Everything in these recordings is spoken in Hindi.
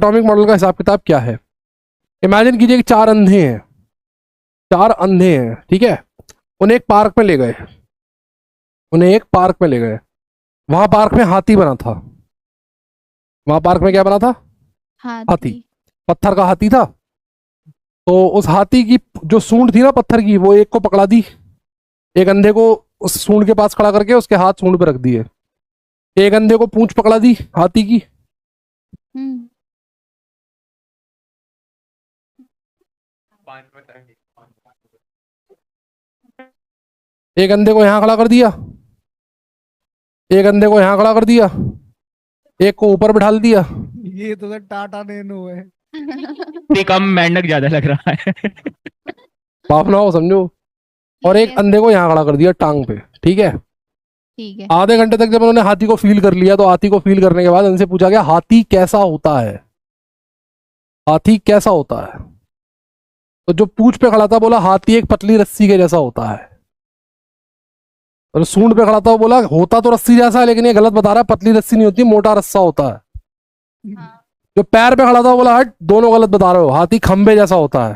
एटॉमिक मॉडल का हिसाब किताब क्या है? इमेजिन कीजिए कि चार अंधे हैं, ठीक है। उन्हें एक पार्क में ले गए, वहां पार्क में हाथी बना था। वहां पार्क में क्या बना था? हाथी। पत्थर का हाथी था। तो उस हाथी की जो सूंड थी ना पत्थर की, वो एक को पकड़ा दी, एक अंधे को उस सूंड के पास खड़ा करके उसके हाथ सूंड पे रख दिए। एक अंधे को पूंछ पकड़ा दी हाथी की, एक अंधे को यहां खड़ा कर दिया, एक अंधे को यहां खड़ा कर दिया, एक को ऊपर बिठा दिया। ये तो सर टाटा नैनो है। कम मेंढक ज्यादा लग रहा है। भावना हो समझो। और एक अंधे को यहां खड़ा कर दिया टांग पे, ठीक है। ठीक है। आधे घंटे तक जब उन्होंने हाथी को फील कर लिया, तो हाथी को फील करने के बाद उनसे पूछा गया हाथी कैसा होता है, हाथी कैसा होता है। तो जो पूंछ पे खड़ा था बोला हाथी एक पतली रस्सी के जैसा होता है। और सूंड पे खड़ा था वो बोला होता तो रस्सी जैसा है, लेकिन ये गलत बता रहा है, पतली रस्सी नहीं होती, मोटा रस्सा होता है। जो पैर पे खड़ा था वो बोला हट, दोनों गलत बता रहे हो, हाथी खंबे जैसा होता है।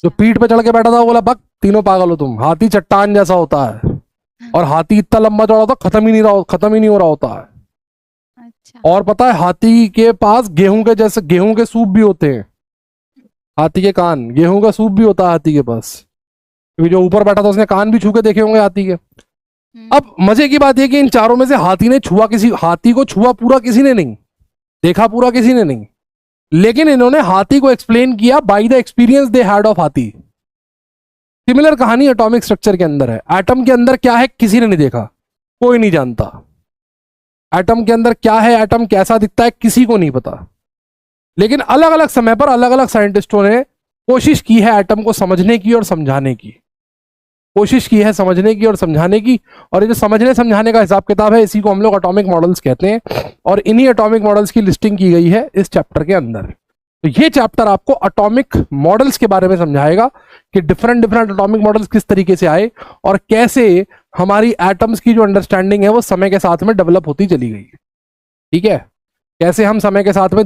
जो पीठ पे चढ़ के बैठा था वो बोला बक, तीनों पागल हो तुम, हाथी चट्टान जैसा होता है। और हाथी इतना लंबा चौड़ा होता खत्म ही नहीं हो रहा होता है। अच्छा। और पता है हाथी के पास गेहूं के जैसे गेहूं के सूप भी होते हैं, हाथी के कान, गेहूं का सूप भी होता है हाथी के पास, क्योंकि जो ऊपर बैठा था उसने कान भी छू के देखे होंगे हाथी के। अब मजे की बात यह कि इन चारों में से हाथी को छुआ पूरा किसी ने नहीं, देखा पूरा किसी ने नहीं, लेकिन इन्होंने हाथी को एक्सप्लेन किया by the experience they had of हाथी। सिमिलर कहानी एटॉमिक स्ट्रक्चर के अंदर है। एटम के अंदर क्या है किसी ने नहीं देखा, कोई नहीं जानता। एटम के अंदर क्या है, एटम कैसा दिखता है, किसी को नहीं पता। लेकिन अलग अलग समय पर अलग अलग साइंटिस्टों ने कोशिश की है एटम को समझने की और समझाने की, और ये जो समझने समझाने का हिसाब किताब है, इसी को हम लोग एटॉमिक मॉडल्स कहते हैं। और इन्हीं एटॉमिक मॉडल्स की लिस्टिंग की गई है इस चैप्टर के अंदर। तो ये चैप्टर आपको एटॉमिक मॉडल्स के बारे में समझाएगा कि डिफरेंट एटॉमिक मॉडल्स किस तरीके से आए और कैसे हमारी एटम्स की जो अंडरस्टैंडिंग है वो समय के साथ में डेवलप होती चली गई। ठीक है, कैसे हम समय के साथ में